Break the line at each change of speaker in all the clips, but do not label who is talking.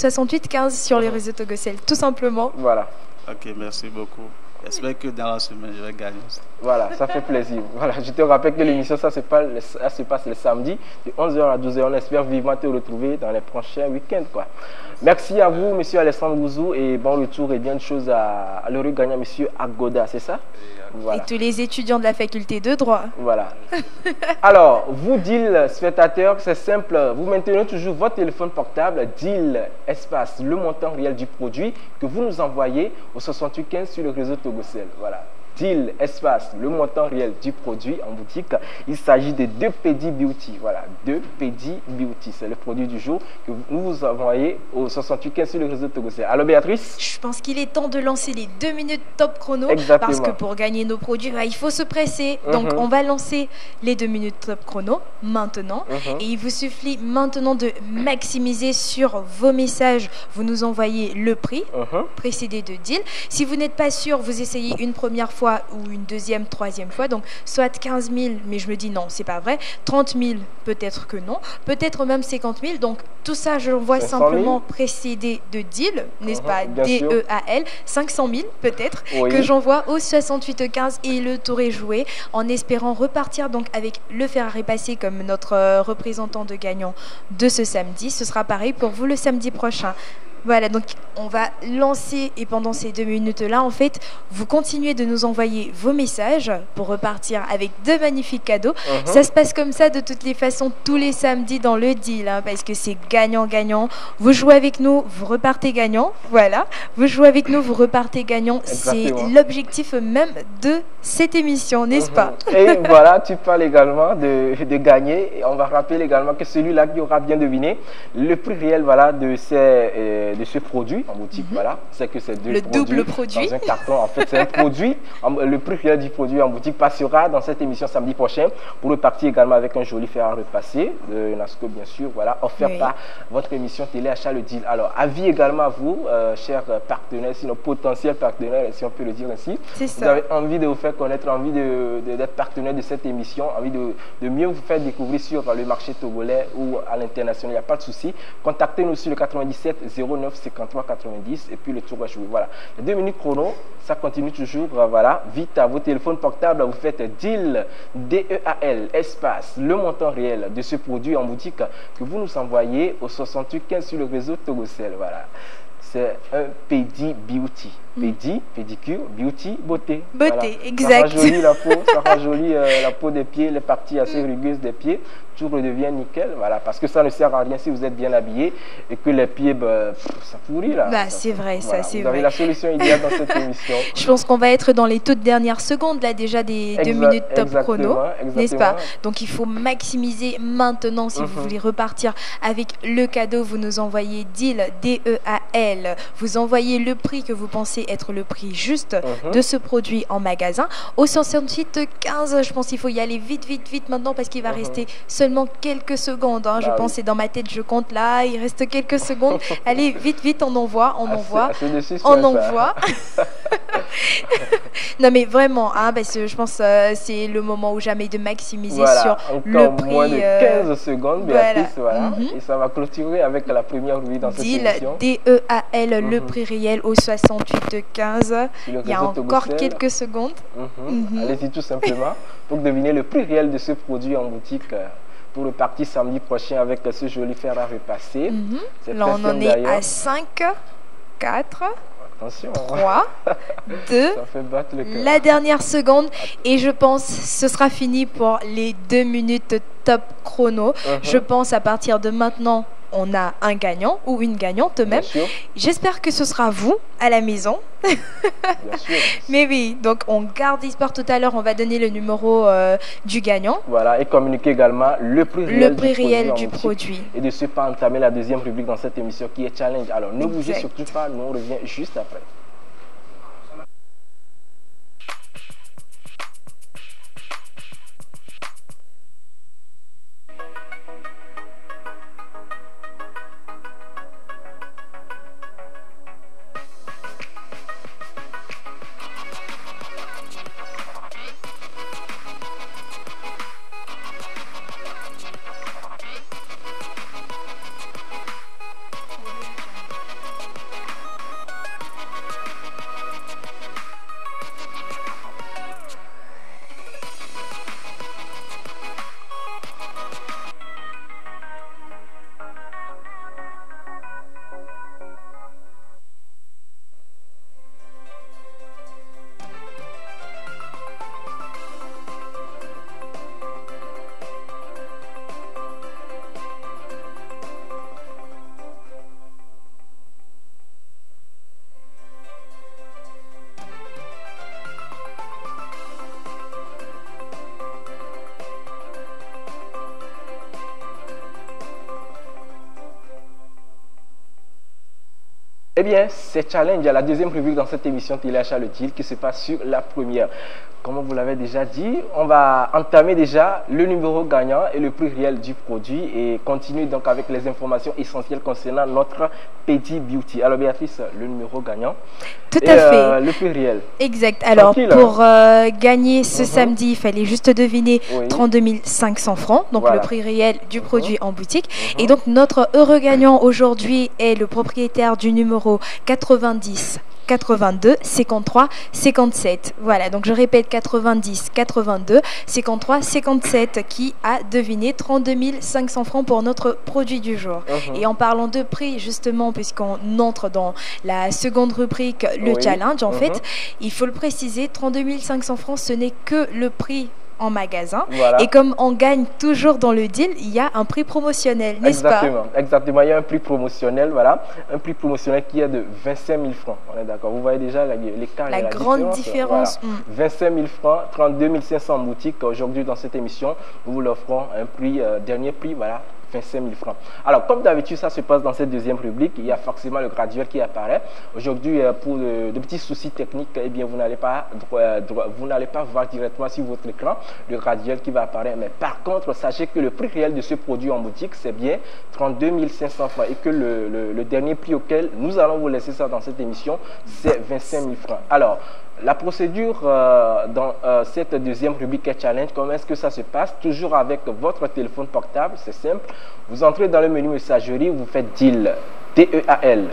68 15 sur les réseaux Togocel, tout simplement.
Voilà.
Ok, merci beaucoup. J'espère que dans la semaine, je vais gagner.
Voilà, ça fait plaisir. Voilà, je te rappelle que l'émission, ça se passe le samedi de 11h à 12h. On espère vivement te retrouver dans les prochains week-ends, quoi. Merci à vous, monsieur Alessandre Gouzou, et bon retour et bien de choses à l'heureux gagnant, monsieur Agoda, c'est ça?
Voilà. Et tous les étudiants de la faculté de droit.
Voilà. Alors, vous, deal spectateurs, c'est simple. Vous maintenez toujours votre téléphone portable, deal espace, le montant réel du produit que vous nous envoyez au 68 15 sur le réseau Togocel. Voilà. Deal espace, le montant réel du produit en boutique. Il s'agit de 2 Pedi Beauty. Voilà, 2 Pedi Beauty. C'est le produit du jour que vous envoyez au 68 15 sur le réseau Togocel. Alors Béatrice?
Je pense qu'il est temps de lancer les 2 minutes top chrono.
Exactement.
Parce que pour gagner nos produits, bah, il faut se presser. Donc on va lancer les 2 minutes top chrono maintenant. Et il vous suffit maintenant de maximiser sur vos messages. Vous nous envoyez le prix précédé de deal. Si vous n'êtes pas sûr, vous essayez une première fois ou une deuxième, troisième fois, donc soit 15 000, mais je me dis non, c'est pas vrai, 30 000, peut-être que non, peut-être même 50 000, donc tout ça, je l'envoie simplement précédé de deal, n'est-ce pas, D-E-A-L, 500 000 peut-être, que j'envoie au 68 15 et le tour est joué, en espérant repartir donc avec le Ferrari passé comme notre représentant de gagnant de ce samedi. Ce sera pareil pour vous le samedi prochain. Voilà, donc on va lancer et pendant ces 2 minutes-là, en fait, vous continuez de nous envoyer vos messages pour repartir avec 2 magnifiques cadeaux. Ça se passe comme ça de toutes les façons tous les samedis dans le deal, hein, parce que c'est gagnant-gagnant. Vous jouez avec nous, vous repartez gagnant. Voilà, vous jouez avec nous, vous repartez gagnant. C'est l'objectif même de cette émission, n'est-ce pas?
Et voilà, tu parles également de gagner. Et on va rappeler également que celui-là qui aura bien deviné le prix réel, voilà, de ce produit en boutique, voilà, c'est que c'est deux produits
double produit
dans un carton. En fait, c'est un produit. Le prix réel du produit en boutique passera dans cette émission samedi prochain pour repartir également avec un joli fer à repasser de Nasco, bien sûr, voilà, offert par votre émission télé Achat le Deal. Alors, avis également à vous, chers partenaires, sinon potentiels partenaires, si on peut le dire ainsi. Vous avez envie de vous faire connaître, envie d'être partenaire de cette émission, envie de mieux vous faire découvrir sur le marché togolais ou à l'international, il n'y a pas de souci. Contactez-nous sur le 97 09 53 90 et puis le tour va jouer. Voilà, les 2 minutes chrono, ça continue toujours. Voilà, vite à vos téléphones portables, vous faites deal, D-E-A-L, espace, le montant réel de ce produit en boutique que vous nous envoyez au 68 15 sur le réseau Togocel. Voilà, c'est un Pedi Beauty. Pedi, pédicure, beauty, beauté.
Beauté, voilà. Exact.
Ça rend jolie la peau, ça rend jolie la peau des pieds, les parties assez rugueuses des pieds. Tout redevient nickel, voilà, parce que ça ne sert à rien si vous êtes bien habillé et que les pieds, ça pourrit là.
Bah, c'est vrai,
voilà,
ça c'est
vrai.
Vous avez
la solution idéale dans cette émission.
Je pense qu'on va être dans les toutes dernières secondes là déjà des 2 minutes top chrono, n'est-ce pas? Donc il faut maximiser maintenant si vous voulez repartir avec le cadeau. Vous nous envoyez deal, D-E-A-L, vous envoyez le prix que vous pensez être le prix juste de ce produit en magasin au 68 15. Je pense qu'il faut y aller vite maintenant parce qu'il va rester seulement quelques secondes, hein. Je pense, c'est dans ma tête, je compte là, il reste quelques secondes. Allez, vite, on envoie, on envoie. Non mais vraiment, hein, parce que je pense c'est le moment ou jamais de maximiser sur le prix.
Moins de 15 secondes, Béatrice, voilà. Et ça va clôturer avec la première ruée dans cette émission.
D-E-A-L, le prix réel au 68 15. Il y a encore quelques secondes.
Allez-y tout simplement pour deviner le prix réel de ce produit en boutique. Pour le parti samedi prochain avec ce joli fer à repasser.
Là, on en est à 5, 4,
attention,
3, 2,
ça fait battre le cœur.
La dernière seconde. Et je pense que ce sera fini pour les 2 minutes top chrono. Je pense à partir de maintenant, on a un gagnant ou une gagnante même. J'espère que ce sera vous à la maison.
Bien sûr.
Mais oui, donc on garde l'espoir. Tout à l'heure, on va donner le numéro du gagnant.
Voilà, et communiquer également le prix réel
du produit.
Et de ce pas entamer la deuxième rubrique dans cette émission qui est Challenge. Alors ne bougez surtout pas, nous on revient juste après. Eh bien, c'est Challenge, la deuxième rubrique dans cette émission Téléachat le deal qui se passe sur la première. Comme vous l'avez déjà dit, on va entamer déjà le numéro gagnant et le prix réel du produit et continuer donc avec les informations essentielles concernant notre Petit Beauty. Alors Béatrice, le numéro gagnant.
Tout à fait.
Le prix réel.
Exact. Alors pour gagner ce samedi, il fallait juste deviner 32 500 francs, donc le prix réel du produit en boutique. Et donc notre heureux gagnant aujourd'hui est le propriétaire du numéro 90 82 53 57. Voilà, donc je répète 90 82 53 57 qui a deviné 32 500 francs pour notre produit du jour. Et en parlant de prix, justement, puisqu'on entre dans la seconde rubrique, le challenge, en fait, il faut le préciser, 32 500 francs, ce n'est que le prix en magasin. Et comme on gagne toujours dans le deal, il y a un prix promotionnel, n'est-ce pas?
Exactement, il y a un prix promotionnel, voilà, un prix promotionnel qui est de 25 000 francs. On est d'accord, vous voyez déjà l'écart,
la grande différence.
Voilà. 25 000 francs, 32 500 en boutique. Aujourd'hui, dans cette émission, nous vous l'offrons un prix, dernier prix, voilà, 25 000 francs. Alors, comme d'habitude, ça se passe dans cette deuxième rubrique. Il y a forcément le graduel qui apparaît. Aujourd'hui, pour de petits soucis techniques, eh bien, vous n'allez pas voir directement sur votre écran le graduel qui va apparaître. Mais par contre, sachez que le prix réel de ce produit en boutique, c'est bien 32 500 francs. Et que le dernier prix auquel nous allons vous laisser ça dans cette émission, c'est 25 000 francs. Alors, la procédure dans cette deuxième rubrique challenge, comment est-ce que ça se passe? Toujours avec votre téléphone portable, c'est simple. Vous entrez dans le menu messagerie, vous faites deal, D-E-A-L,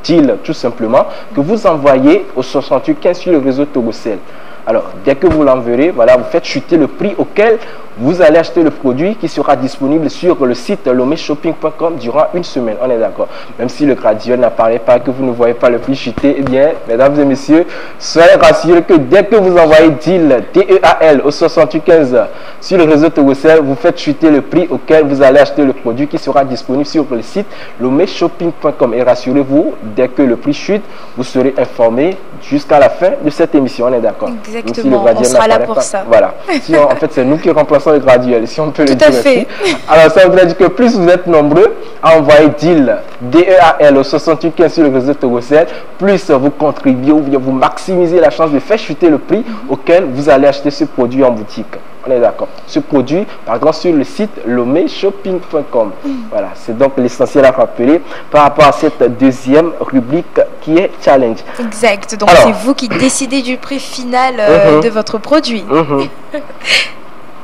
deal tout simplement, que vous envoyez au 6815 sur le réseau Togocel. Alors, dès que vous l'enverrez, voilà, vous faites chuter le prix auquel vous allez acheter le produit qui sera disponible sur le site lomeshopping.com durant une semaine. On est d'accord. Même si le graduel n'apparaît pas, que vous ne voyez pas le prix chuter, eh bien, mesdames et messieurs, soyez rassurés que dès que vous envoyez deal, T-E-A-L, au 6815 sur le réseau Togocel, vous faites chuter le prix auquel vous allez acheter le produit qui sera disponible sur le site lomeshopping.com. Et rassurez-vous, dès que le prix chute, vous serez informé jusqu'à la fin de cette émission. On est d'accord.
Exactement, on sera là pour ça.
Voilà. Sinon, en fait, c'est nous qui remplaçons le graduel, si on peut le dire.
Tout à fait.
Alors, ça voudrait dire que plus vous êtes nombreux à envoyer deal, D-E-A-L, au 6815 sur le réseau Togocel, plus vous contribuez ou bien vous maximisez la chance de faire chuter le prix auquel vous allez acheter ce produit en boutique. On est d'accord. Ce produit, par exemple, sur le site lomeshopping.com. Voilà, c'est donc l'essentiel à rappeler par rapport à cette deuxième rubrique qui est challenge.
Exact. Donc, c'est vous qui décidez du prix final de votre produit.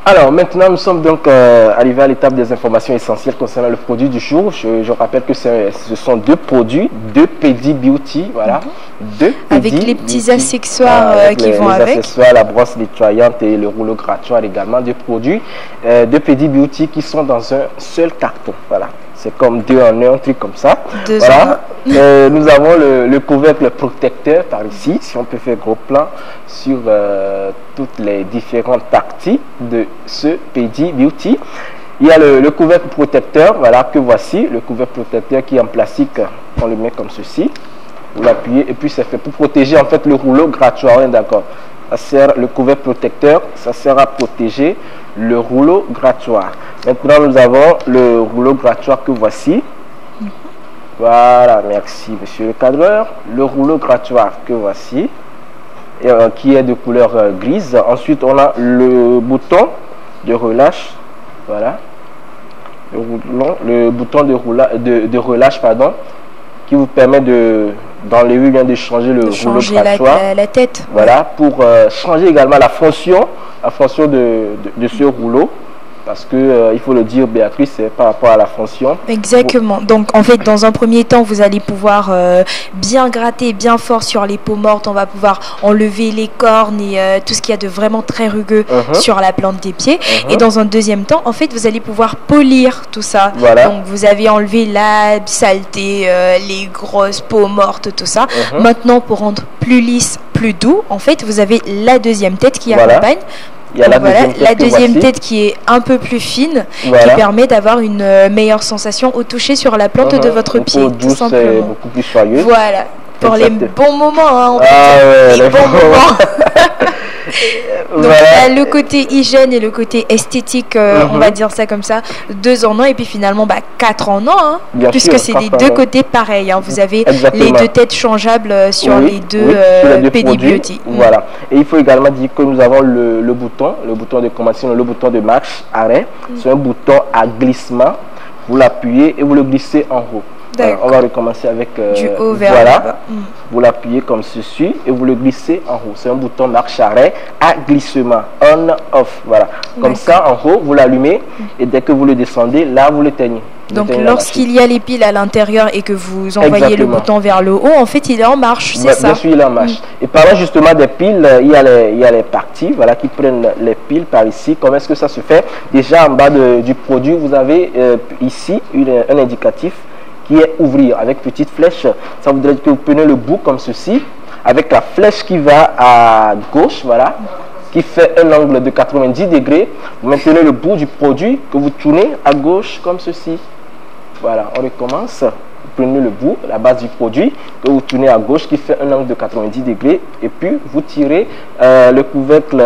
Alors, maintenant, nous sommes donc arrivés à l'étape des informations essentielles concernant le produit du jour. Je rappelle que ce sont deux produits, deux Petit Beauty, voilà.
Avec les petits accessoires qui vont avec.
Les accessoires, la brosse nettoyante et le rouleau grattoir également. Deux produits, deux Petit Beauty qui sont dans un seul carton, voilà. C'est comme deux en un, truc comme ça. Voilà. Nous avons le couvercle protecteur par ici, si on peut faire gros plan sur toutes les différentes parties de ce Petit Beauty. Il y a le couvercle protecteur, voilà, que voici. Le couvercle protecteur qui est en plastique, on le met comme ceci. Vous l'appuyez et puis c'est fait pour protéger en fait le rouleau grattoir, d'accord. Ça sert, le couvercle protecteur, ça sert à protéger le rouleau grattoir. Maintenant, nous avons le rouleau grattoir que voici. Voilà, merci monsieur le cadreur. Le rouleau grattoir que voici, qui est de couleur grise. Ensuite, on a le bouton de relâche. Voilà. Le bouton de relâche, pardon, qui vous permet d'enlever bien de changer le rouleau grattoir.
La tête.
Voilà, pour changer également la fonction de ce rouleau. Parce que, il faut le dire, Béatrice, c'est par rapport à la fonction.
Exactement. Donc, en fait, dans un premier temps, vous allez pouvoir bien gratter bien fort sur les peaux mortes. On va pouvoir enlever les cornes et tout ce qu'il y a de vraiment très rugueux sur la plante des pieds. Et dans un deuxième temps, en fait, vous allez pouvoir polir tout ça.
Voilà.
Donc, vous avez enlevé la saleté, les grosses peaux mortes, tout ça. Maintenant, pour rendre plus lisse, plus doux, en fait, vous avez la deuxième tête qui accompagne.
Il y a
la deuxième tête qui est un peu plus fine, qui permet d'avoir une meilleure sensation au toucher sur la plante de votre pied, tout simplement.
Et beaucoup plus joyeuse.
Voilà, pour les bons moments, hein,
les bons moments.
Donc voilà. Le côté hygiène et le côté esthétique, on va dire ça comme ça, 2 en 1 et puis finalement 4 en 1, hein, puisque c'est les deux côtés pareils. Hein. Vous avez les 2 têtes changeables sur les deux Pedi Beauty.
Voilà. Et il faut également dire que nous avons le bouton de commande, le bouton de marche arrêt. C'est un bouton à glissement. Vous l'appuyez et vous le glissez en haut. Alors, on va recommencer avec
du haut vers
voilà. Vous l'appuyez comme ceci et vous le glissez en haut. C'est un bouton marche arrêt à glissement, on off. Voilà. Comme ça, en haut, vous l'allumez et dès que vous le descendez, là, vous l'éteignez.
Donc lorsqu'il y a les piles à l'intérieur et que vous envoyez le bouton vers le haut, en fait, il est en marche, c'est ça?
Bien sûr, il est en marche. Et parlant justement des piles, il y a les parties voilà, qui prennent les piles par ici. Comment est-ce que ça se fait? Déjà, en bas du produit, vous avez ici un indicatif qui est ouvrir avec petite flèche. Ça voudrait dire que vous prenez le bout comme ceci, avec la flèche qui va à gauche, voilà, qui fait un angle de 90 degrés. Vous maintenez le bout du produit que vous tournez à gauche comme ceci. Voilà, on recommence. Vous prenez le bout, la base du produit, que vous tournez à gauche qui fait un angle de 90 degrés et puis vous tirez le couvercle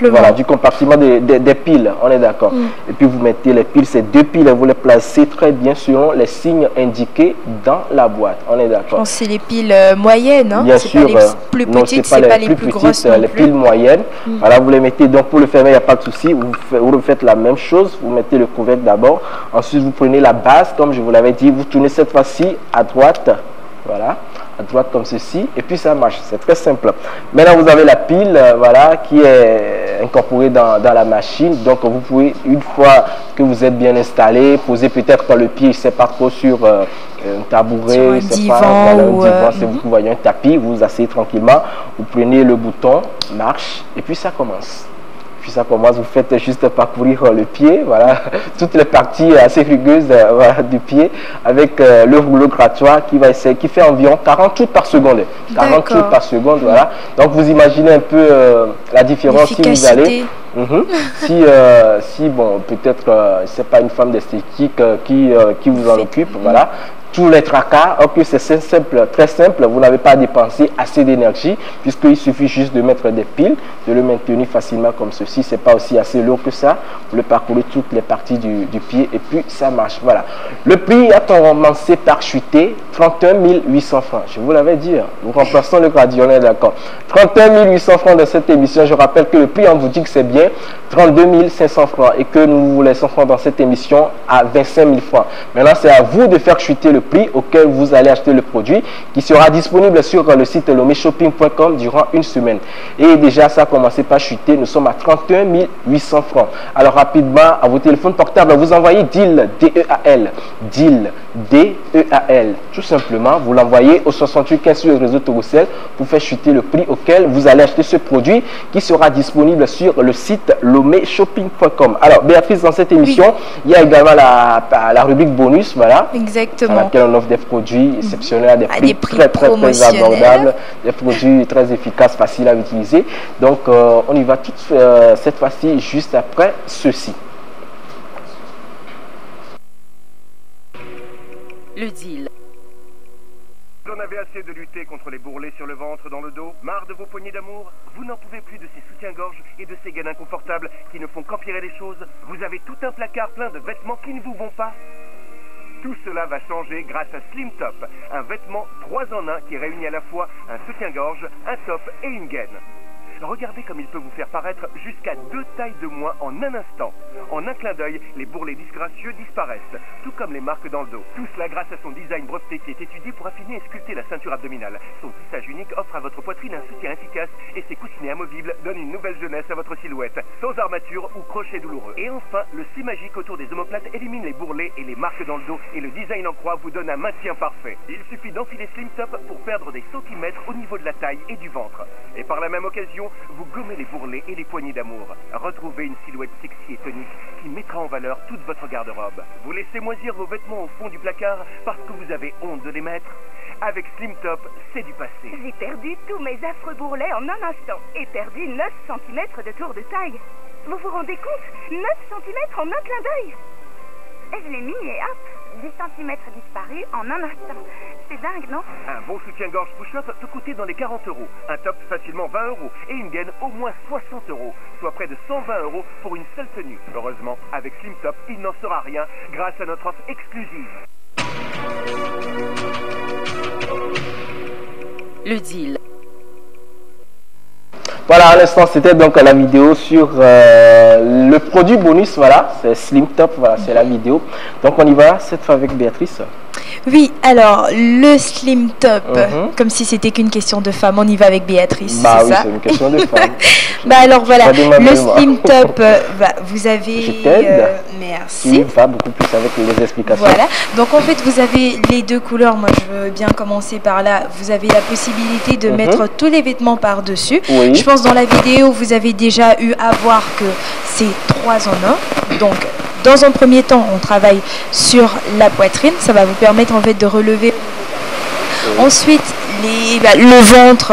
voilà, du compartiment des piles, on est d'accord. Et puis vous mettez les piles, ces 2 piles, vous les placez très bien selon les signes indiqués dans la boîte, on est d'accord.
C'est les piles moyennes, hein?
Bien sûr,
pas les plus petites, c'est pas les plus grosses non plus.
Les piles moyennes, voilà, vous les mettez, donc pour le fermer, il n'y a pas de souci, vous refaites la même chose, vous mettez le couvercle d'abord, ensuite vous prenez la base, comme je vous l'avais dit, vous tournez cette fois-ci à droite, voilà, à droite comme ceci, et puis ça marche, c'est très simple. Maintenant vous avez la pile, voilà, qui est incorporée dans la machine, donc vous pouvez, une fois que vous êtes bien installé, poser peut-être le pied, je sais pas trop, sur un tabouret,
sur un divan,
ou si vous voyez un tapis, vous vous asseyez tranquillement, vous prenez le bouton marche, et puis ça commence. Ça commence, vous faites juste parcourir le pied, voilà, toutes les parties assez rugueuses voilà, du pied avec le rouleau grattoir qui fait environ 40 tours par seconde. 40 tours par seconde, voilà. Donc vous imaginez un peu la différence si vous allez. Si bon, peut-être c'est pas une femme d'esthétique qui vous en occupe, voilà. Tous les tracas, ok, c'est simple, très simple, vous n'avez pas à dépenser assez d'énergie puisqu'il suffit juste de mettre des piles, de le maintenir facilement comme ceci, c'est pas aussi assez lourd que ça, vous le parcourez toutes les parties du pied et puis ça marche, voilà. Le prix a commencé par chuter 31 800 francs, je vous l'avais dit, nous remplaçons le gradionnaire, d'accord. 31 800 francs de cette émission, je rappelle que le prix en boutique c'est bien 32 500 francs et que nous vous laissons francs dans cette émission à 25 000 francs. Maintenant c'est à vous de faire chuter le prix auquel vous allez acheter le produit qui sera disponible sur le site lomeshopping.com durant une semaine. Et déjà, ça a commencé par chuter. Nous sommes à 31 800 francs. Alors, rapidement, à vos téléphones portables, vous envoyez DEAL, D-E-A-L, DEAL, D-E-A-L. Tout simplement, vous l'envoyez au 68 15 sur le réseau Torocel pour faire chuter le prix auquel vous allez acheter ce produit qui sera disponible sur le site lomeshopping.com. Alors, Béatrice, dans cette émission, il y a également la rubrique bonus, voilà.
Exactement.
On offre des produits exceptionnels à des prix très abordables, des produits très efficaces, faciles à utiliser. Donc on y va cette fois-ci juste après ceci.
Le deal.
Vous en avez assez de lutter contre les bourrelets sur le ventre, dans le dos? Marre de vos poignées d'amour? Vous n'en pouvez plus de ces soutiens-gorge et de ces gaines inconfortables qui ne font qu'empirer les choses? Vous avez tout un placard plein de vêtements qui ne vous vont pas? Tout cela va changer grâce à Slim Top, un vêtement 3 en 1 qui réunit à la fois un soutien-gorge, un top et une gaine. Regardez comme il peut vous faire paraître jusqu'à 2 tailles de moins en un instant. En un clin d'œil, les bourrelets disgracieux disparaissent, tout comme les marques dans le dos. Tout cela grâce à son design breveté qui est étudié pour affiner et sculpter la ceinture abdominale. Son tissage unique offre à votre poitrine un soutien efficace et ses coussinets amovibles donnent une nouvelle jeunesse à votre silhouette, sans armature ou crochet douloureux. Et enfin, le scie magique autour des omoplates élimine les bourrelets et les marques dans le dos et le design en croix vous donne un maintien parfait. Il suffit d'enfiler Slim Top pour perdre des centimètres au niveau de la taille et du ventre. Et par la même occasion, vous gommez les bourrelets et les poignées d'amour. Retrouvez une silhouette sexy et tonique qui mettra en valeur toute votre garde-robe. Vous laissez moisir vos vêtements au fond du placard parce que vous avez honte de les mettre? Avec Slim Top, c'est du passé.
J'ai perdu tous mes affreux bourrelets en un instant et perdu 9 cm de tour de taille. Vous vous rendez compte? 9 cm en un clin d'œil. Et je l'ai mis et hop, 10 cm disparus en un instant. C'est dingue. dingue, non?
Un bon soutien-gorge push-up peut coûter dans les 40 €, un top facilement 20 € et une gaine au moins 60 €, soit près de 120 € pour une seule tenue. Heureusement, avec Slim Top, il n'en sera rien grâce à notre offre exclusive.
Le deal.
Voilà, à l'instant, c'était donc la vidéo sur le produit bonus, voilà, c'est Slim Top, voilà, c'est la vidéo. Donc on y va cette fois avec Béatrice.
Oui, alors le Slim Top, comme si c'était qu'une question de femme, on y va avec Béatrice.
Bah
c'est
oui,
ça?
c'est une question de femme.
Bah alors voilà, le Slim Top, vous avez...
Je t'aide.
Merci.
Tu vas beaucoup plus avec les explications.
Voilà, donc en fait vous avez les deux couleurs, moi je veux bien commencer par là. Vous avez la possibilité de mettre tous les vêtements par-dessus.
Oui.
Je pense dans la vidéo vous avez déjà eu à voir que c'est 3 en 1. Donc dans un premier temps on travaille sur la poitrine, ça va vous permettre en fait de relever. Ensuite le ventre,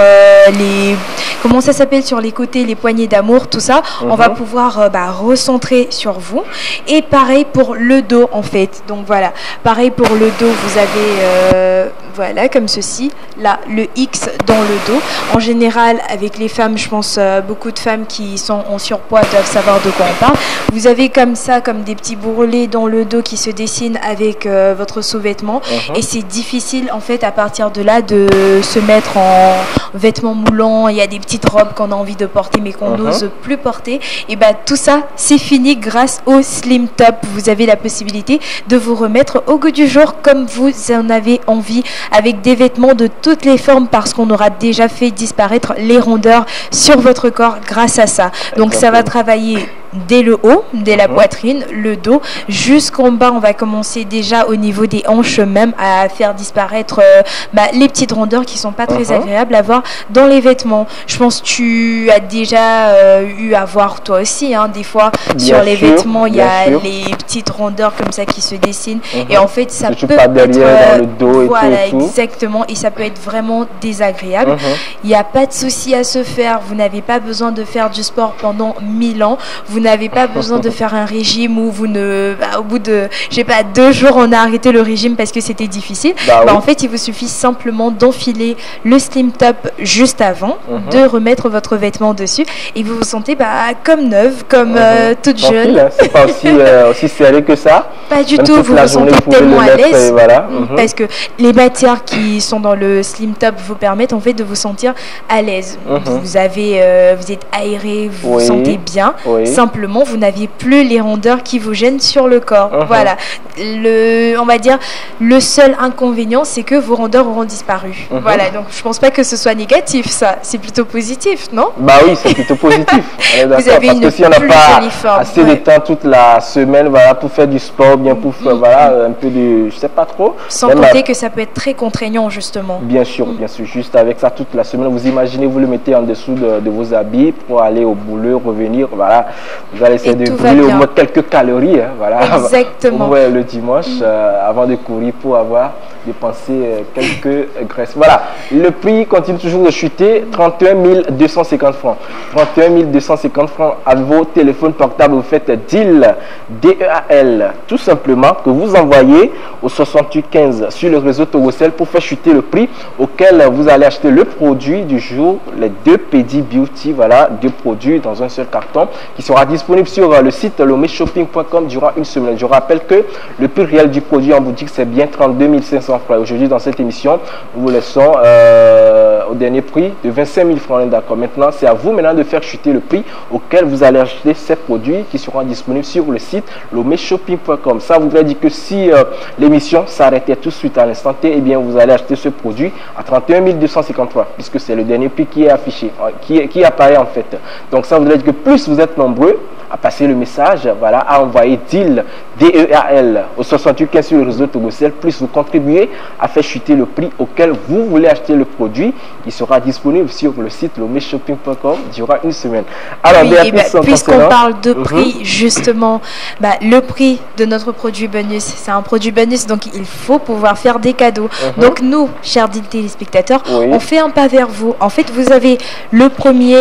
comment ça s'appelle sur les côtés, les poignées d'amour, tout ça, on va pouvoir recentrer sur vous. Et pareil pour le dos en fait. Donc voilà, pareil pour le dos, vous avez voilà comme ceci, là le X dans le dos. En général avec les femmes, je pense beaucoup de femmes qui sont en surpoids doivent savoir de quoi on parle. Vous avez comme ça, comme des petits bourrelets dans le dos qui se dessinent avec votre sous-vêtement. Et c'est difficile en fait à partir de là de se mettre en vêtements moulants. Il y a des petites robes qu'on a envie de porter mais qu'on n'ose plus porter. Et tout ça c'est fini grâce au Slim Top. Vous avez la possibilité de vous remettre au goût du jour comme vous en avez envie, avec des vêtements de toutes les formes, parce qu'on aura déjà fait disparaître les rondeurs sur votre corps grâce à ça. Donc ça va travailler dès le haut, dès la poitrine, le dos, jusqu'en bas. On va commencer déjà au niveau des hanches même à faire disparaître les petites rondeurs qui sont pas très agréables à voir dans les vêtements. Je pense que tu as déjà eu à voir toi aussi, des fois sur les vêtements il y a les petites rondeurs comme ça qui se dessinent et en fait ça peut
pas derrière,
être
dans le dos
voilà
et tout.
Exactement, et ça peut être vraiment désagréable. Il n'y a pas de souci à se faire, vous n'avez pas besoin de faire du sport pendant 1000 ans, vous n'avez pas besoin de faire un régime où vous ne, au bout de, je sais pas, 2 jours on a arrêté le régime parce que c'était difficile. En fait il vous suffit simplement d'enfiler le Slim Top juste avant, de remettre votre vêtement dessus et vous vous sentez comme neuve, comme toute jeune.
C'est pas aussi serré que ça.
Pas du tout, vous vous sentez tellement à l'aise parce que les matières qui sont dans le Slim Top vous permettent en fait de vous sentir à l'aise. Vous êtes aéré, vous vous sentez bien. Simplement, vous n'avez plus les rondeurs qui vous gênent sur le corps. Voilà. On va dire, le seul inconvénient, c'est que vos rondeurs auront disparu. Voilà. Donc, je pense pas que ce soit négatif, ça. C'est plutôt positif, non?
Bah oui, c'est plutôt positif.
Vous avez
parce
une
que si on n'a
plus
pas
jolie forme,
assez de temps toute la semaine, voilà, pour faire du sport, bien pour faire, voilà, un peu de, je sais pas trop.
Sans compter que ça peut être très contraignant, justement.
Bien sûr, juste avec ça toute la semaine. Vous imaginez, vous le mettez en dessous de vos habits pour aller au boulot, revenir, voilà. Vous allez essayer de brûler au moins quelques calories, voilà.
Exactement.
Le dimanche, avant de courir pour avoir dépensé quelques graisses. Voilà, le prix continue toujours de chuter, 31 250 francs. 31 250 francs à vos téléphones portables. Vous faites deal, DEAL, tout simplement, que vous envoyez au 6815 sur le réseau Togocel pour faire chuter le prix auquel vous allez acheter le produit du jour, les 2 Pedi Beauty, voilà, 2 produits dans un seul carton qui sera disponible sur le site lomeshopping.com durant une semaine. Je rappelle que le prix réel du produit en boutique c'est bien 32 500 francs. Aujourd'hui dans cette émission, nous vous laissons au dernier prix de 25 000 francs. D'accord. Maintenant, c'est à vous maintenant de faire chuter le prix auquel vous allez acheter ces produits qui seront disponibles sur le site lomeshopping.com. Ça voudrait dire que si l'émission s'arrêtait tout de suite à l'instant T, eh bien vous allez acheter ce produit à 31 253 puisque c'est le dernier prix qui est affiché, qui apparaît en fait. Donc ça voudrait dire que plus vous êtes nombreux à passer le message, voilà, à envoyer deal, DEAL au 6815 sur le réseau Togocel, plus vous contribuez à faire chuter le prix auquel vous voulez acheter le produit qui sera disponible sur le site lomeshopping.com durant une semaine. Alors,
puisqu'on parle de prix, justement, le prix de notre produit bonus, c'est un produit bonus, donc il faut pouvoir faire des cadeaux. Donc nous, chers téléspectateurs, on fait un pas vers vous. En fait, vous avez le premier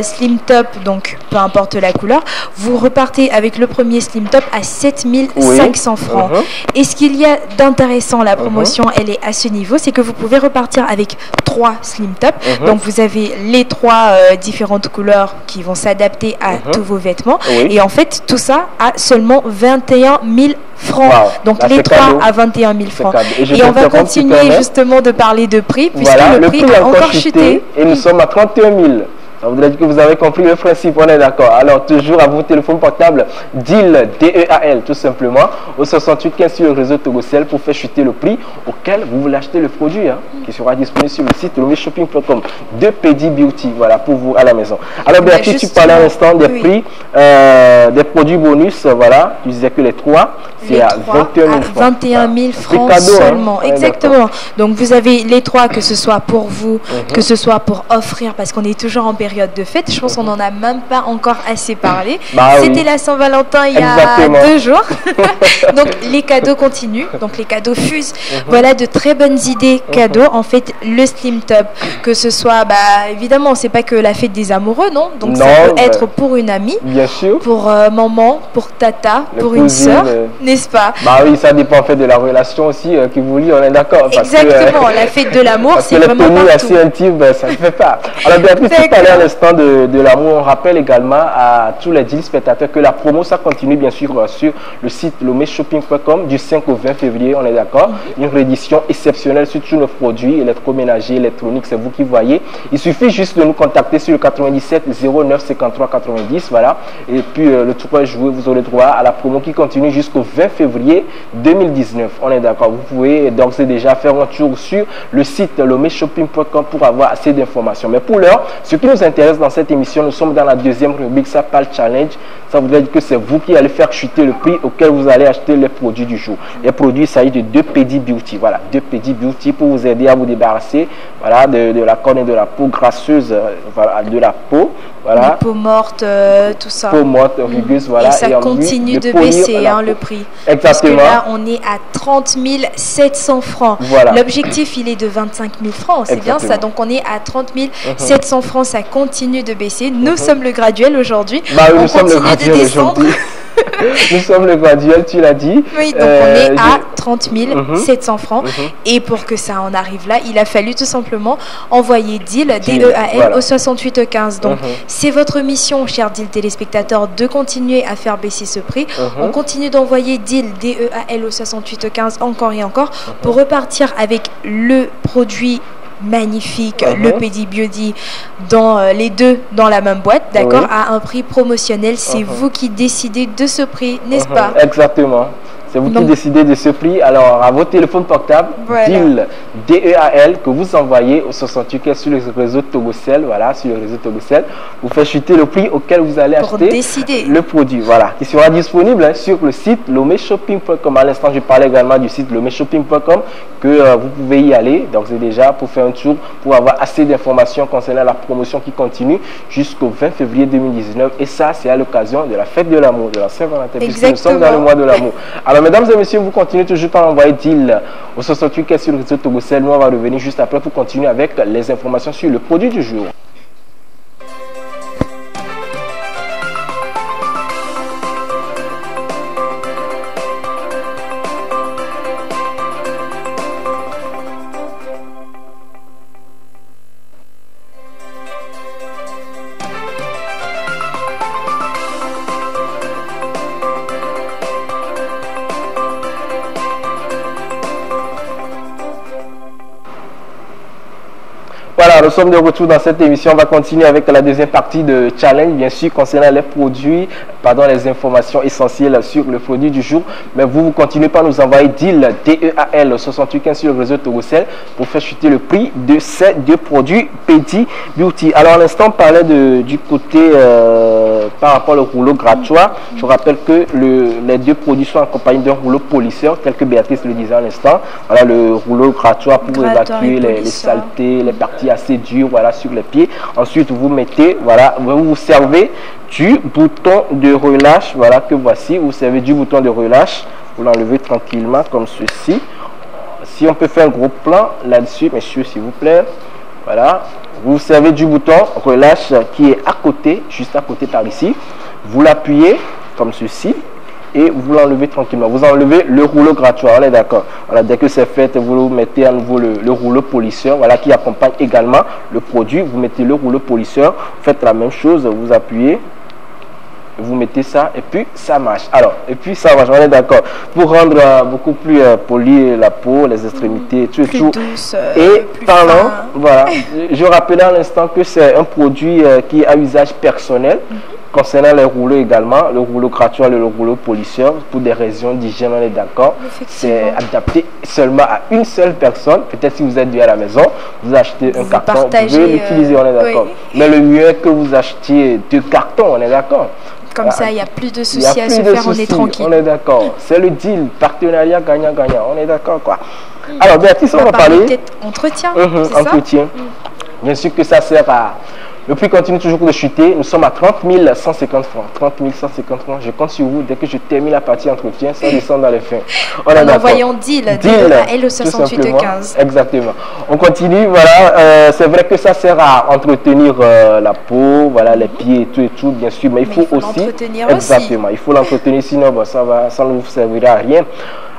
Slim Top, donc peu importe la couleur. vous repartez avec le premier Slim Top à 7500 francs. Et ce qu'il y a d'intéressant, la promotion, elle est à ce niveau, c'est que vous pouvez repartir avec 3 Slim Top. Donc vous avez les 3 différentes couleurs qui vont s'adapter à tous vos vêtements. Et en fait, tout ça à seulement 21 000 francs. Donc les 3 à 21 000 francs. Et on va continuer justement de parler de prix, puisque le prix a encore chuté.
Et nous sommes à 31 000. Ça voudrait dire que vous avez compris le principe, on est d'accord. Alors, toujours à vos téléphones portables, DEAL, D-E-A-L, tout simplement, au 68 15 sur le réseau Togocel pour faire chuter le prix auquel vous voulez acheter le produit, qui sera disponible sur le site lomeshopping.com de Pedi Beauty, voilà, pour vous à la maison. Alors, Béatrice, tu parlais à l'instant des prix, des produits bonus, voilà, tu disais que les 3, c'est à 21 000 francs.
21 000 francs seulement, exactement. Donc, vous avez les 3, que ce soit pour vous, que ce soit pour offrir, parce qu'on est toujours en période de fête. Je pense qu'on n'en a même pas encore assez parlé. C'était la Saint-Valentin il y a 2 jours. Donc les cadeaux continuent. Donc les cadeaux fusent. Voilà de très bonnes idées cadeaux. En fait, le Slim Top, que ce soit, évidemment, c'est pas que la fête des amoureux, non. Donc ça peut être pour une amie,
bien sûr,
pour maman, pour tata, pour une sœur, n'est-ce pas?
Oui, ça dépend en fait de la relation aussi qui vous lie, on est d'accord.
Exactement, la fête de l'amour, c'est vraiment partout.
Assez intime, ça ne fait pas. Alors Béatrice, tu parlais à l'instant de l'amour, on rappelle également à tous les spectateurs que la promo, ça continue bien sûr sur le site lomeshopping.com du 5 au 20 février, on est d'accord. Une réédition exceptionnelle sur tous nos produits électroménagers, électroniques, c'est vous qui voyez. Il suffit juste de nous contacter sur le 97 09 53 90, voilà. Et puis le 3 juillet, vous aurez droit à la promo qui continue jusqu'au 20 février 2019, on est d'accord. Vous pouvez donc déjà faire un tour sur le site lomeshopping.com pour avoir assez d'informations. Mais pour l'heure, ce qui nous intéresse dans cette émission, nous sommes dans la deuxième rubrique, ça parle challenge. Ça voudrait dire que c'est vous qui allez faire chuter le prix auquel vous allez acheter les produits du jour. Les produits, il s'agit de 2 Pedi Beauty, voilà, 2 Pedi Beauty pour vous aider à vous débarrasser, voilà, de la corne et de la peau grasseuse, voilà, de la peau, voilà.
Les peaux mortes, tout ça.
Peau morte, rugueuse, voilà.
Et ça continue de baisser, le prix.
Exactement.
Parce que là, on est à 30 700 francs.
Voilà.
L'objectif, il est de 25 000 francs, c'est bien ça. Donc on est à 30 700 francs, ça continue de baisser. Nous sommes le graduel aujourd'hui.
Nous sommes le graduel aujourd'hui. Nous sommes le graduel, tu l'as dit.
Oui, donc on est à 30 700 francs. Et pour que ça en arrive là, il a fallu tout simplement envoyer DEAL, D-E-A-L, au 68 15. Donc c'est votre mission, chers DEAL téléspectateurs, de continuer à faire baisser ce prix. On continue d'envoyer DEAL, D-E-A-L, au 68 15 encore et encore pour repartir avec le produit magnifique, le Pedi Beauty, dans les 2 dans la même boîte, d'accord, à un prix promotionnel. C'est vous qui décidez de ce prix, n'est-ce pas?
Exactement. C'est vous qui décidez de ce prix. Alors, à votre téléphone portable, DEAL, D-E-A-L, que vous envoyez au 68 sur le réseau Togocel, voilà, sur le réseau Togocel, vous faites chuter le prix auquel vous allez acheter le produit, voilà, qui sera disponible sur le site lomeshopping.com. À l'instant, je parlais également du site lomeshopping.com, que vous pouvez y aller, donc c'est déjà pour faire un tour, pour avoir assez d'informations concernant la promotion qui continue jusqu'au 20 février 2019. Et ça, c'est à l'occasion de la fête de l'amour, de la Saint-Valentin, puisque nous sommes dans le mois de l'amour. Alors, mesdames et messieurs, vous continuez toujours par envoyer DEAL au 68 15 sur le réseau Togocel. Nous, on va revenir juste après pour continuer avec les informations sur le produit du jour. Voilà, nous sommes de retour dans cette émission. On va continuer avec la deuxième partie de challenge, bien sûr, concernant les produits, les informations essentielles sur le produit du jour. Mais vous continuez par nous envoyer DEAL, D-E-A-L, 68 15 sur le réseau Togocel pour faire chuter le prix de ces 2 produits Pedi Beauty. Alors, à l'instant, on parlait du côté par rapport au rouleau grattoir. Je rappelle que les 2 produits sont accompagnés d'un rouleau polisseur, tel que Béatrice le disait à l'instant. Voilà, le rouleau grattoir pour évacuer les saletés, les parties assez dur, voilà, sur les pieds. Ensuite, vous mettez, voilà, vous servez du bouton de relâche, voilà, que voici. Vous servez du bouton de relâche, vous l'enlevez tranquillement comme ceci. Si on peut faire un gros plan là-dessus, messieurs, s'il vous plaît, voilà, vous servez du bouton relâche qui est à côté, juste à côté par ici. Vous l'appuyez comme ceci et vous l'enlevez tranquillement. Vous enlevez le rouleau grattoir, on est d'accord. Voilà, dès que c'est fait, vous mettez à nouveau le rouleau polisseur, voilà, qui accompagne également le produit. Vous mettez le rouleau polisseur, vous faites la même chose, vous appuyez, vous mettez ça et puis ça marche. Alors, et puis ça marche, on est d'accord. Pour rendre beaucoup plus poli la peau, les extrémités, tout et tout.
Douce,
et
plus
parlant,
fin.
voilà, je rappelais à l'instant que c'est un produit qui est à usage personnel. Concernant les rouleaux également, le rouleau grattoir et le rouleau polisseur, pour des raisons d'hygiène, on est d'accord. C'est adapté seulement à une seule personne. Peut-être si vous êtes deux à la maison, vous achetez un carton, vous pouvez l'utiliser, on est d'accord. Oui. Mais le mieux est que vous achetiez 2 cartons, on est d'accord.
Comme ça, il n'y a plus de soucis à se faire, on est tranquille.
On est d'accord. C'est le deal, partenariat gagnant-gagnant, on est d'accord quoi. Alors Béatrice, on va parler
peut-être entretien, c'est
entretien. Bien sûr que ça sert à... Le prix continue toujours de chuter. Nous sommes à 30 150 francs. 30 150 francs. Je compte sur vous. Dès que je termine la partie entretien, ça descend dans les fins.
En envoyant deal à LE6815.
Exactement. On continue. Voilà. C'est vrai que ça sert à entretenir la peau, voilà, les pieds et tout, bien sûr. Mais il faut aussi. Exactement. Il faut l'entretenir, sinon bon, ça ne vous servira à rien.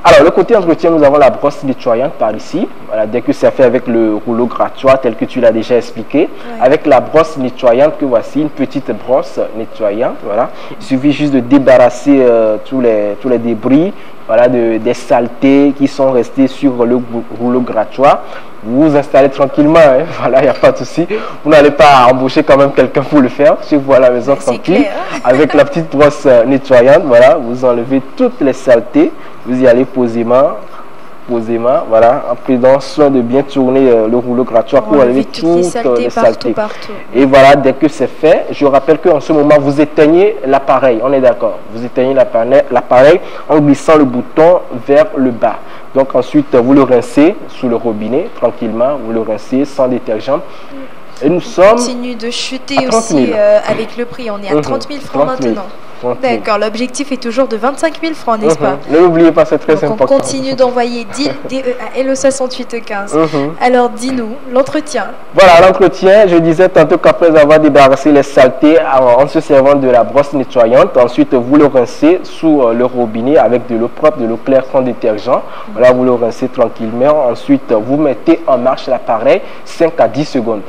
Alors, le côté entretien, nous avons la brosse nettoyante par ici. Voilà, dès que c'est fait avec le rouleau grattoir, tel que tu l'as déjà expliqué. Ouais. Avec la brosse nettoyante que voici, une petite brosse nettoyante. Voilà. Il suffit juste de débarrasser tous les débris, voilà, des saletés qui sont restées sur le rouleau grattoir. Vous vous installez tranquillement, hein. Voilà, il n'y a pas de souci. Vous n'allez pas embaucher quand même quelqu'un pour le faire. Chez vous à la maison tranquille. Avec la petite brosse nettoyante, voilà, vous enlevez toutes les saletés. Vous y allez posément, voilà, en prenant soin de bien tourner le rouleau grattoir pour enlever toutes les saletés.
Partout.
Et voilà, dès que c'est fait, je rappelle qu'en ce moment, vous éteignez l'appareil, on est d'accord. Vous éteignez l'appareil en glissant le bouton vers le bas. Donc ensuite, vous le rincez sous le robinet, tranquillement, vous le rincez sans détergent. Et nous sommes...
continue de chuter aussi avec le prix, on est à 30 000 francs maintenant. D'accord, l'objectif est toujours de 25 000 francs, n'est-ce pas?
Ne l'oubliez pas, c'est très important.
On continue d'envoyer DE à LE6815. Alors, dis-nous, l'entretien.
Voilà, l'entretien, je disais tantôt qu'après avoir débarrassé les saletés en se servant de la brosse nettoyante, ensuite vous le rincez sous le robinet avec de l'eau propre, de l'eau claire sans détergent. Voilà, vous le rincez tranquillement. Ensuite, vous mettez en marche l'appareil 5 à 10 secondes.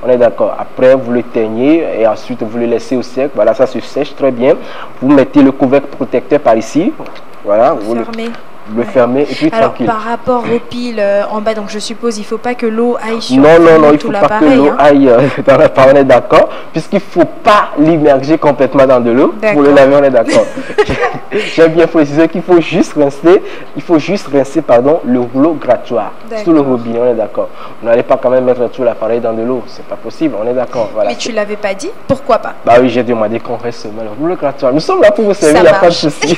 On est d'accord. Après, vous le teignez et ensuite vous le laissez au sec. Voilà, ça se sèche très bien. Vous mettez le couvercle protecteur par ici. Voilà, vous le fermez et puis
alors,
tranquille.
Par rapport aux piles en bas, donc je suppose il ne faut pas que l'eau aille sur
non, il
tout
faut pas que l'eau aille dans l'appareil, on est d'accord. Puisqu'il ne faut pas l'immerger complètement dans de l'eau. Pour le laver, on est d'accord. J'ai bien précisé qu'il faut juste rincer, le rouleau grattoir sous le robinet, on est d'accord. Vous n'allez pas quand même mettre tout l'appareil dans de l'eau, c'est pas possible, on est d'accord. Voilà.
Mais tu ne l'avais pas dit, pourquoi pas?
Bah oui, j'ai demandé qu'on reste seulement le rouleau grattoir. Nous sommes là pour vous servir, il n'y a pas de souci.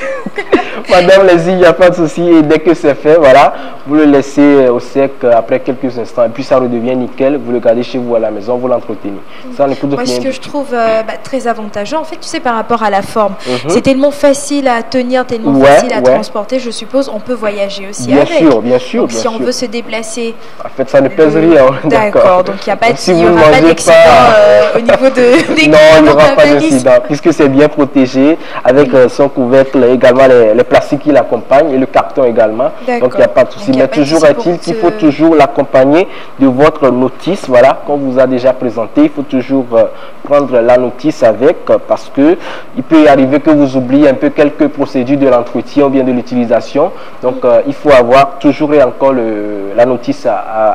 Madame les il n'y a pas de souci. Et dès que c'est fait, voilà, vous le laissez au sec après quelques instants. Et puis ça redevient nickel. Vous le gardez chez vous à la maison, vous l'entretenez. Ça ne coûte rien.
Moi, ce que je trouve très avantageux, en fait, tu sais, par rapport à la forme, c'est tellement facile à tenir, tellement facile à transporter. Je suppose, on peut voyager aussi
bien
avec.
Sûr, bien sûr.
Donc, si on veut se déplacer.
En fait, ça ne pèse rien.
D'accord. Donc, il n'y a pas d'accident au niveau des.
Non, il n'y aura pas d'accident. Puisque c'est bien protégé avec son couvercle, également les plastiques qui l'accompagnent et le carton également. Donc il n'y a pas de souci. Mais toujours est-il qu'il faut toujours l'accompagner de votre notice. Voilà, qu'on vous a déjà présenté. Il faut toujours prendre la notice avec parce que il peut y arriver que vous oubliez un peu quelques procédures de l'entretien ou bien de l'utilisation. Donc il faut avoir toujours et encore la notice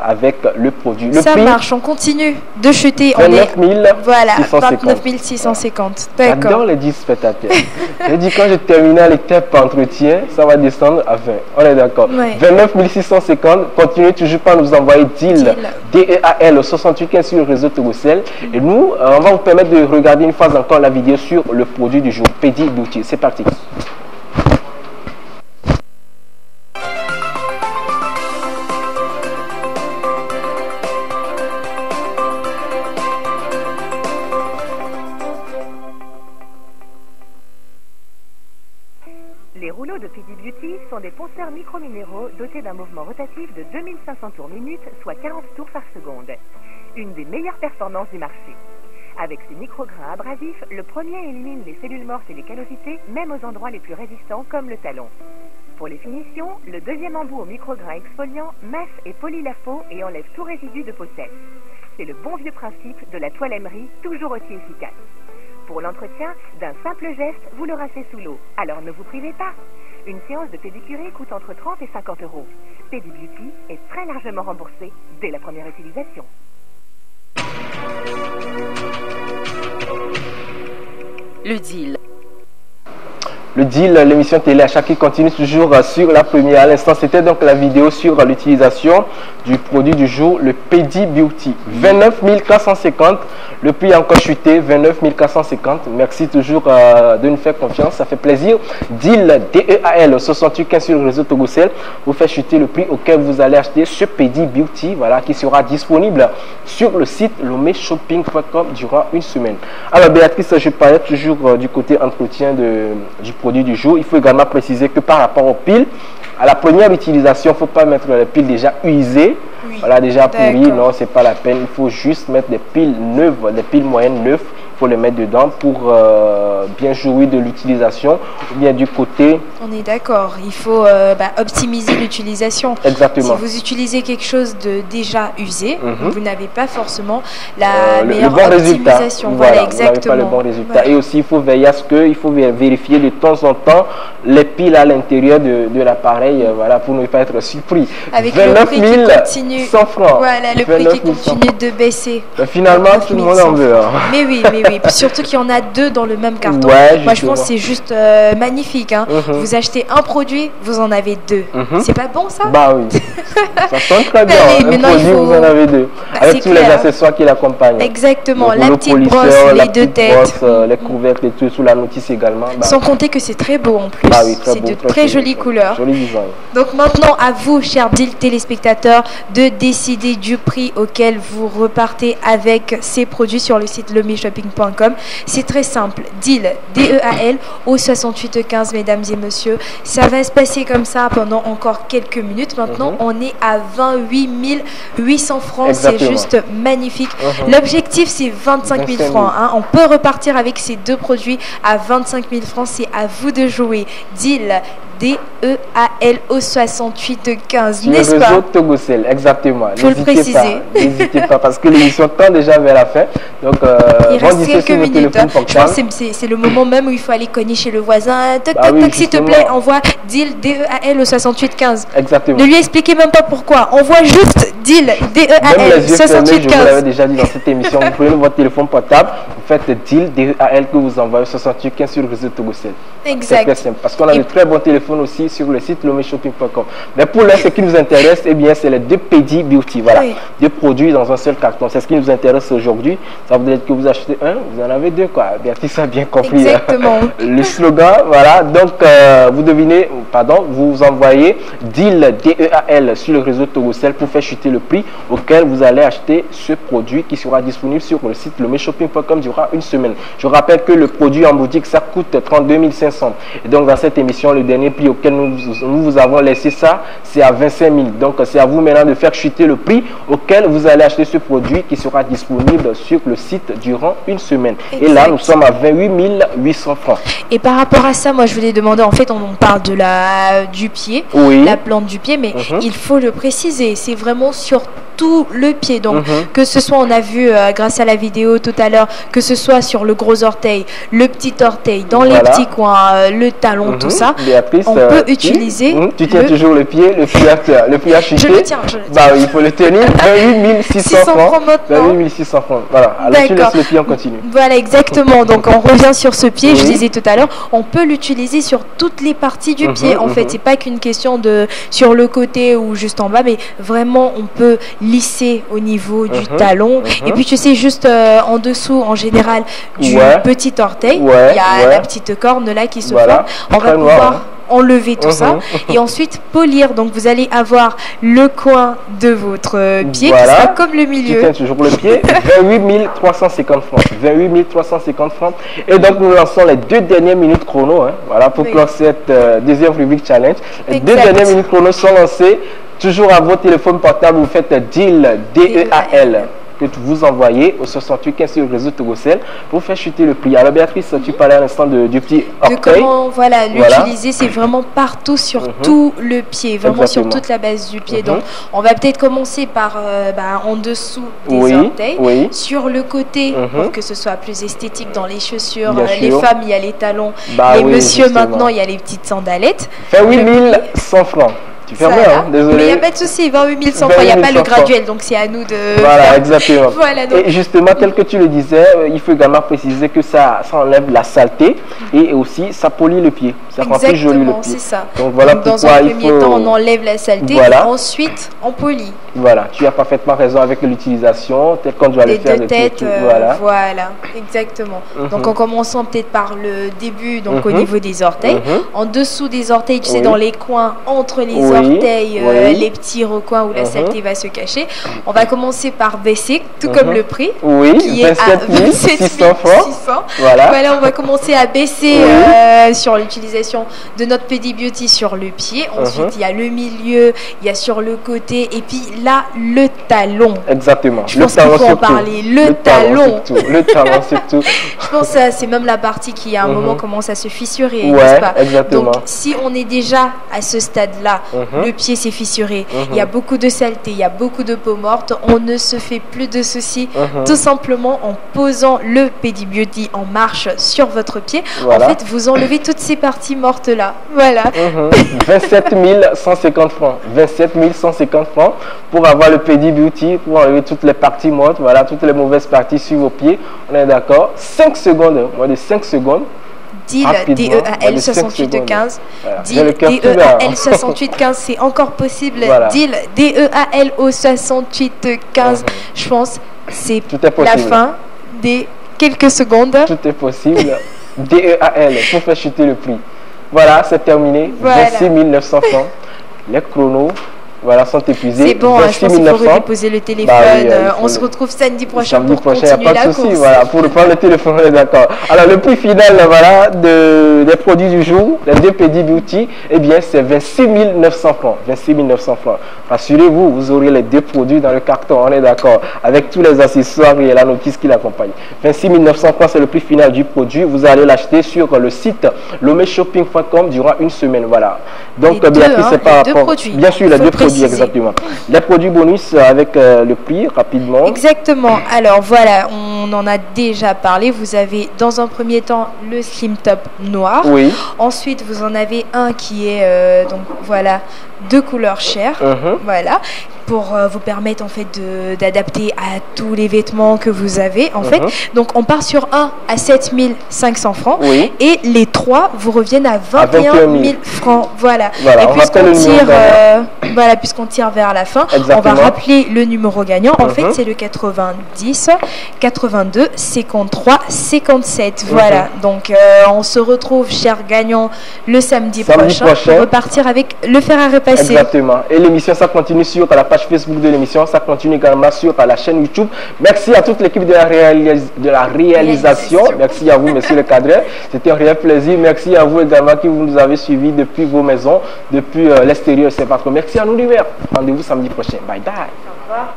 avec le produit.
Ça marche, on continue de chuter.
29 000
voilà,
650.
29 650. D'accord.
J'adore les 10 spectateurs. J'ai dit quand je terminais l'étape entretien, ça va descendre à 20. On est d'accord. Ouais. 29 650. Continuez toujours par nous envoyer DEAL DEAL 68 sur le réseau Togocel. Et nous, on va vous permettre de regarder une fois encore la vidéo sur le produit du jour, Pedi Beauty. C'est parti.
Les rouleaux de Pedi Beauty sont des ponceurs micro-minéraux dotés d'un mouvement rotatif de 2500 tours minute, soit 40 tours par seconde. Une des meilleures performances du marché. Avec ses micrograins abrasifs, le premier élimine les cellules mortes et les callosités, même aux endroits les plus résistants comme le talon. Pour les finitions, le deuxième embout au micrograin exfoliant masse et polit la peau et enlève tout résidu de peau sèche. C'est le bon vieux principe de la toile émerie, toujours aussi efficace. Pour l'entretien, d'un simple geste, vous le rincez sous l'eau. Alors ne vous privez pas. Une séance de pédicurée coûte entre 30 et 50 €. Pédibeauty est très largement remboursé dès la première utilisation.
Le deal.
Le deal, l'émission télé achat qui continue toujours sur la première. À l'instant, c'était donc la vidéo sur l'utilisation du produit du jour, le Pédibeauty. 29 450. Le prix a encore chuté, 29 450. Merci toujours de nous faire confiance, ça fait plaisir. Deal DEAL 6815 sur le réseau Togocel vous fait chuter le prix auquel vous allez acheter ce Pédibeauty, voilà, qui sera disponible sur le site lomeshopping.com durant une semaine. Alors Béatrice, je parlais toujours du côté entretien du produit du jour. Il faut également préciser que par rapport aux piles, à la première utilisation, il ne faut pas mettre les piles déjà usées, voilà, déjà pourries, non, c'est pas la peine. Il faut juste mettre des piles neuves, des piles moyennes neuves, il faut les mettre dedans pour bien jouir de l'utilisation, ou bien du côté...
On est d'accord, il faut optimiser l'utilisation.
Exactement.
Si vous utilisez quelque chose de déjà usé, vous n'avez pas forcément la meilleure optimisation. Voilà, exactement.
Vous n'avez pas le bon résultat. Voilà. Et aussi, il faut veiller à ce qu'il faut vérifier de temps en temps les piles à l'intérieur de l'appareil, voilà, pour ne pas être surpris.
Avec 29 le prix qui continue,
100 francs.
Voilà, le prix qui continue de baisser.
Finalement, tout le monde en veut. Hein.
Mais oui. Surtout qu'il y en a deux dans le même carton.
Ouais,
moi, je pense que c'est juste magnifique. Hein. Vous achetez un produit, vous en avez deux. C'est pas bon, ça?
Bah oui. Ça sonne très bien. Un produit, vous en avez deux. Avec tous les accessoires qui l'accompagnent.
Exactement. La petite brosse, les deux têtes.
Les couvercles et tout, sous la notice également.
Sans compter que c'est très beau en plus.
Bah oui,
c'est de très jolies couleurs.
Joli design.
Donc maintenant, à vous, chers deal téléspectateurs, de décider du prix auquel vous repartez avec ces produits sur le site lomeshopping.com. C'est très simple. Deal, DEAL, au 6815, mesdames et messieurs. Ça va se passer comme ça pendant encore quelques minutes. Maintenant, on est à 28 800 francs. C'est juste magnifique. L'objectif, c'est 25 000 francs. Hein. On peut repartir avec ces deux produits à 25 000 francs. C'est à vous de jouer. Deal, DEAL au 6815, n'est-ce pas?
Le réseau Togocel, exactement.
Faut le préciser.
N'hésitez pas, parce que l'émission tend déjà vers la fin. Donc,
il reste quelques minutes. Je pense que c'est le moment même où il faut aller cogner chez le voisin. Toc, toc, toc, s'il te plaît, envoie deal DEAL au 6815.
Exactement.
Ne lui expliquez même pas pourquoi. Envoie juste deal DEAL 6815.
Je vous l'avais déjà dit dans cette émission. Vous prenez votre téléphone portable, vous faites deal DEAL que vous envoyez au 6815 sur le réseau Togocel.
Exact.
C'est très simple. Parce qu'on a de très bons téléphones aussi sur le site lomeshopping.com. Mais pour l'heure, ce qui nous intéresse, eh bien, c'est les deux Pédibeauty. Voilà, deux produits dans un seul carton. C'est ce qui nous intéresse aujourd'hui. Ça veut dire que vous achetez un, vous en avez deux, quoi. Béatrice a bien compris.
Exactement.
Le slogan, voilà. Donc, vous envoyez deal DEAL sur le réseau Togocel pour faire chuter le prix auquel vous allez acheter ce produit qui sera disponible sur le site lomeshopping.com durant une semaine. Je rappelle que le produit en boutique, ça coûte 32 500. Et donc, dans cette émission, le dernier prix auquel nous vous avons laissé ça, c'est à 25 000. Donc, c'est à vous maintenant de faire chuter le prix auquel vous allez acheter ce produit qui sera disponible sur le site durant une semaine. Exact. Et là, nous sommes à 28 800 francs.
Et par rapport à ça, moi, je voulais demander, en fait, on parle de du pied, la plante du pied, mais il faut le préciser, c'est vraiment sur tout le pied. Donc, que ce soit, on a vu grâce à la vidéo tout à l'heure, que ce soit sur le gros orteil, le petit orteil, dans les petits coins, le talon, tout ça,
Béatrice,
on peut utiliser...
Tu tiens toujours le pied, le pied à chuter.
Je le tiens.
Bah oui, il faut le tenir. 28 600 francs. 28 600 francs. Voilà, alors tu laisses le pied, on continue.
Voilà, exactement. Donc, on revient sur ce pied, je disais tout à l'heure, on peut l'utiliser sur toutes les parties du pied. En fait, c'est pas qu'une question de sur le côté ou juste en bas, mais vraiment, on peut lisser au niveau du talon. Et puis, tu sais, juste en dessous, en général, du petit orteil, il y a la petite corne là qui se forme. On va pouvoir enlever tout ça et ensuite polir. Donc, vous allez avoir le coin de votre pied qui sera comme le milieu.
Tu tiens toujours le pied. 28 350 francs. 28 350 francs. Et donc, nous lançons les 2 dernières minutes chrono. Voilà, pour clore cette deuxième rubrique challenge. Les 2 dernières minutes chrono sont lancées. Toujours à vos téléphones portables, vous faites deal DEAL. que vous envoyez au 68 15 sur le réseau Togocel pour faire chuter le prix. Alors Béatrice, tu parlais à l'instant du petit orteil.
De comment l'utiliser, c'est vraiment partout sur tout le pied, vraiment sur toute la base du pied. Donc on va peut-être commencer par en dessous des orteils, sur le côté pour que ce soit plus esthétique dans les chaussures. Les femmes, il y a les talons, les messieurs maintenant, il y a les petites sandalettes.
28 100 francs. Tu fais rien, hein, désolé.
Mais il n'y a pas de souci, 28 100 francs, il n'y a pas le graduel, donc c'est à nous de...
Voilà, exactement.
Voilà, donc...
Et justement, tel que tu le disais, il faut également préciser que ça enlève la saleté et aussi ça polit le pied. Ça rend plus joli le pied.
C'est ça.
Donc voilà
donc, dans un premier temps, on enlève la saleté et ensuite on polit.
Voilà, tu as parfaitement raison avec l'utilisation, peut-être qu'on doit le faire
de tête. Voilà, exactement. Donc en commençant peut-être par le début, donc au niveau des orteils. En dessous des orteils, tu sais, dans les coins, entre les orteils, les petits recoins où la saleté va se cacher. On va commencer par baisser, tout comme le prix, qui est à 27 600 francs. Voilà, on va commencer à baisser sur l'utilisation de notre Pedi-Beauty sur le pied. Ensuite, il y a le milieu, il y a sur le côté, et puis là, le talon.
Exactement.
Je pense qu'il faut en parler. Le talon.
Le talon, surtout.
Je pense que c'est même la partie qui, à un moment, commence à se fissurer, n'est-ce pas?
Exactement.
Donc, si on est déjà à ce stade-là, le pied s'est fissuré, il y a beaucoup de saleté, il y a beaucoup de peau morte, on ne se fait plus de soucis, tout simplement en posant le Pedi-Beauty en marche sur votre pied. En fait, vous enlevez toutes ces parties mortes-là. Voilà.
27 150 francs. 27 150 francs pour avoir le Pedi-Beauty, pour enlever toutes les parties mortes, voilà, toutes les mauvaises parties sur vos pieds. On est d'accord? 5 secondes, moins de 5 secondes.
Deal DEAL 6815. Deal DEAL 6815, c'est encore possible. Deal DEAL au 6815. Je pense c'est la fin des quelques secondes.
Tout est possible. DEAL pour faire chuter le prix. Voilà, c'est terminé. 26 900 francs. Les chronos. Voilà, sont épuisés.
C'est bon, je pense qu'il faut redéposer le téléphone. On se retrouve samedi prochain pour continuer
pas de
la
souci,
course.
Voilà, pour prendre le téléphone, on est d'accord. Alors, le prix final voilà, des produits du jour, les deux Pedi-Beauty, eh bien, c'est 26 900 francs. 26 900 francs. Rassurez-vous, vous aurez les deux produits dans le carton, on est d'accord, avec tous les accessoires et la notice qui l'accompagne. 26 900 francs, c'est le prix final du produit. Vous allez l'acheter sur le site lomeshopping.com durant une semaine. Voilà. Donc, Béatrice, c'est par rapport. Bien sûr, les deux produits. Exactement. Les produits bonus avec le prix, rapidement.
Exactement. Alors voilà, on en a déjà parlé. Vous avez dans un premier temps le Slim Top noir. Ensuite, vous en avez un qui est donc voilà de couleur chair. Voilà. Pour vous permettre en fait d'adapter à tous les vêtements que vous avez en fait. Donc on part sur un à 7 500 francs et les trois vous reviennent à 21 000 francs. Voilà. Et puisqu'on tire vers la fin, on va rappeler le numéro gagnant. En fait, c'est le 90 82 53 57. Voilà. Donc on se retrouve, chers gagnants, le samedi prochain pour repartir avec le fer à repasser.
Exactement. Et l'émission, ça continue sur la page Facebook de l'émission, ça continue également sur la chaîne YouTube. Merci à toute l'équipe de la réalisation. Merci à vous, monsieur le cadre. C'était un réel plaisir. Merci à vous également qui vous nous avez suivis depuis vos maisons, depuis l'extérieur. C'est pas trop. Merci à nous l'hiver. Rendez-vous samedi prochain. Bye bye. Au revoir.